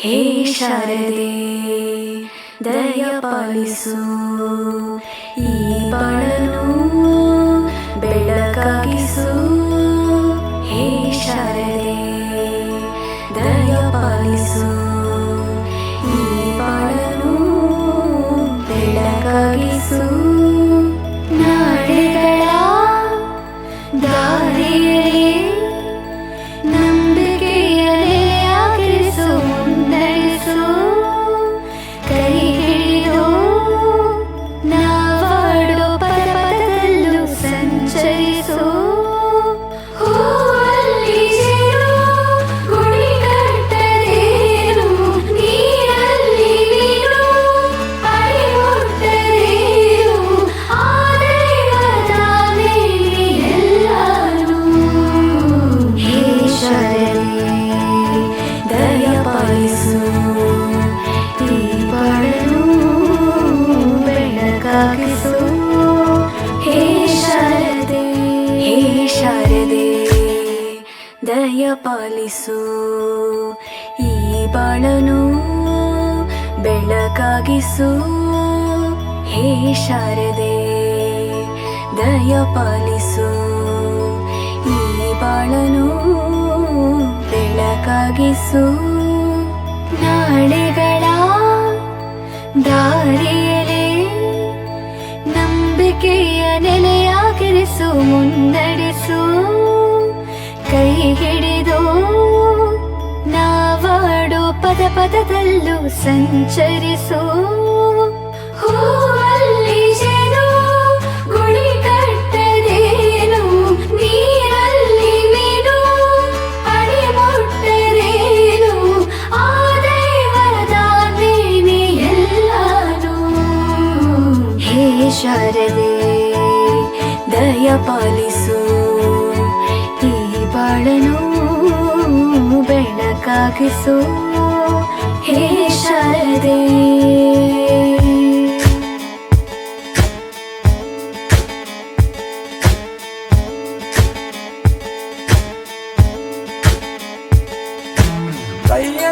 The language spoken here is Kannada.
ಹೇ ಶಾರದೆ ದಯ ಪಾಲಿಸು, ಈ ಬಾಳನು ಬೆಳಕಾಗಿಸು. ಹೇ ಶಾರದೆ ದಯ ಪಾಲಿಸು, ಈ ಬಾಳನು ಬೆಳಕಾಗಿಸು. ನಾಳೆಗಳ ದಾರಿಯಲ್ಲಿ ನಂಬಿಕೆಯ ನೆಲೆಯಾಗಿರಿಸು, ಮುನ್ನಡೆಸು. ಕೈ ಹಿಡಿದು ನಾವಾಡೋ ಪದ ಪದದಲ್ಲೂ ಸಂಚರಿಸು. ಹೂವಲ್ಲಿ ಜೇನು ಗುಡಿ ಕಟ್ಟದೇನು, ನೀರಲ್ಲಿ ನೀರು ಅಡಿ ಮುಟ್ಟದೇನು, ಆ ದೈವದಾನೆ ಎಲ್ಲಾನು. ಹೇ ಶಾರದೆ ದಯ ಪಾಲಿಸು, ಈ ಬಾಳನು ಬೆಳಕಾಗಿಸು. ಹೇ ಶಾರದೆ, ಹೇ ಶಾರದೆ ದಯ ಪಾಲಿಸು, ಈ ಬಾಳನು ಬೆಳಕಾಗಿಸು. ಹೇ ಶಾರದೆ ದಯ ಪಾಲಿಸು, ಈ ಬಾಳನು ಬೆಳಕಾಗಿಸು. ನಾಳೆಗಳ ದಾರಿಯಲ್ಲಿ ನಂಬಿಕೆಯ ನೆಲೆಯಾಗಿರಿಸು, ಮುನ್ನಡೆಸು. ಕೈ ಹಿಡಿದು ನಾವಾಡೋ ಪದ ಪದದಲ್ಲೂ ಸಂಚರಿಸು. ಹೂವಲ್ಲಿ ಜೇನು ಗುಡಿ ಕಟ್ಟದೇನು, ನೀರಲ್ಲಿ ಮೀನು ಅಡಿ ಮುಟ್ಟದೇನು, ಆ ದೈವದಾನೆ ಎಲ್ಲಾನು. ಹೇ ಶಾರದೆ ದಯ ಪಾಲಿಸು, ಈ ಬಾಳನು ಬೆಳಕಾಗಿಸು. ಹೇ ಶಾರದೆ. ಕೈಯ